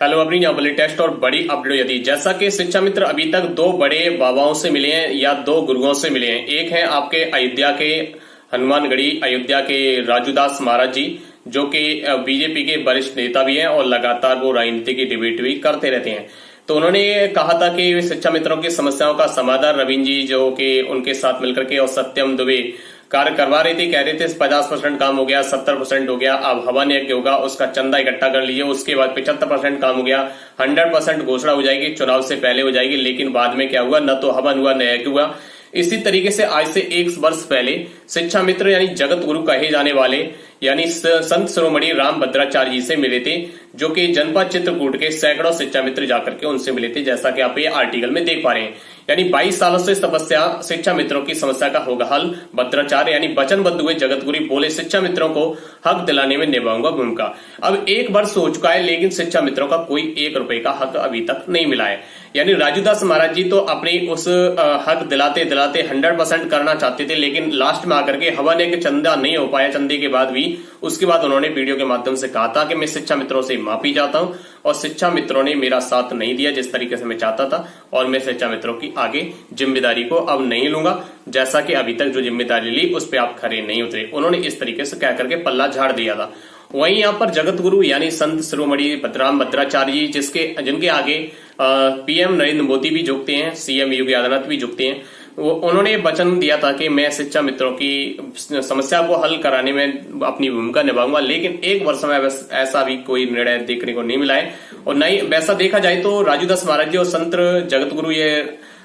Hello अपनी यहाँ बड़ी टेस्ट और बड़ी अपडेट यदि जैसा कि शिक्षा मित्र अभी तक दो बड़े बाबाओं से मिले हैं या दो गुरुओं से मिले हैं। एक है आपके अयोध्या के हनुमानगढ़ी अयोध्या के राजूदास महाराज जी, जो कि बीजेपी के वरिष्ठ नेता भी हैं और लगातार वो राजनीति की डिबेट भी करते रहते हैं। तो उन्होंने कहा था कि शिक्षा मित्रों की समस्याओं का समाधान रवीन जी जो कि उनके साथ मिलकर के और सत्यम दुबे कार्य करवा रही थी, कह रहे थे 50% काम हो गया, 70% हो गया, अब हवन यज्ञ होगा, उसका चंदा इकट्ठा कर लीजिए, उसके बाद 75% काम हो गया, 100% घोषणा हो जाएगी, चुनाव से पहले हो जाएगी। लेकिन बाद में क्या हुआ, न तो हवन हुआ न यज्ञ हुआ। इसी तरीके से आज से 1 वर्ष पहले शिक्षा मित्र यानी जगत गुरु कहे जाने वाले यानी संत शिरोमणि राम भद्राचार्य जी से मिले थे, जो कि जनपद चित्रकूट के सैकड़ों शिक्षा मित्र जाकर के उनसे मिले थे, जैसा कि आप ये आर्टिकल में देख पा रहे हैं। यानी 22 सालों से तपस्या शिक्षा मित्रों की समस्या का होगा हल। भद्राचार्य यानी वचनबद्ध हुए जगत गुरु बोले शिक्षा मित्रों को हक दिलाने में निभाऊंगा भूमिका। अब 1 वर्ष हो चुका है लेकिन शिक्षा मित्रों का कोई 1 रुपए का हक अभी तक नहीं मिला है। यानी राजूदास महाराज जी तो अपनी उस हक दिलाते दिलाते 100% करना चाहते थे, लेकिन लास्ट में आकर के हवन एक चंदा नहीं हो पाया। चंदे के बाद भी उसके बाद उन्होंने वीडियो के माध्यम से कहा था कि मैं शिक्षा मित्रों से माफी चाहता हूं और शिक्षा मित्रों ने मेरा साथ नहीं दिया जिस तरीके से मैं चाहता था, और मैं शिक्षा मित्रों की आगे जिम्मेदारी को अब नहीं लूंगा, जैसा कि अभी तक जो जिम्मेदारी ली उस पर आप खरे नहीं उतरे। उन्होंने इस तरीके से कह करके पल्ला झाड़ दिया था। वहीं यहाँ पर जगत गुरु यानी संत शिरोमणि राम भद्राचार्य जी जिनके आगे पीएम नरेंद्र मोदी भी झुकते हैं, सीएम योगी आदित्यनाथ भी झुकते हैं, उन्होंने वचन दिया था कि मैं शिक्षा मित्रों की समस्या को हल कराने में अपनी भूमिका निभाऊंगा। लेकिन 1 वर्ष में ऐसा भी कोई निर्णय देखने को नहीं मिला है। और नहीं वैसा देखा जाए तो राजूदास महाराज जी और संत जगत गुरु ये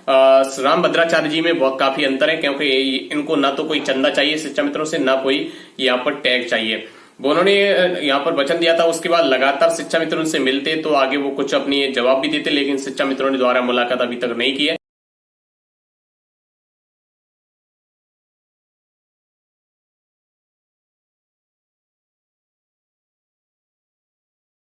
राम भद्राचार्य जी में बहुत काफी अंतर है, क्योंकि इनको ना तो कोई चंदा चाहिए शिक्षा मित्रों से, ना कोई यहाँ पर टैग चाहिए। वो उन्होंने यहाँ पर वचन दिया था, उसके बाद लगातार शिक्षा मित्रों से मिलते तो आगे वो कुछ अपनी जवाब भी देते, लेकिन शिक्षा मित्रों ने द्वारा मुलाकात अभी तक नहीं की है।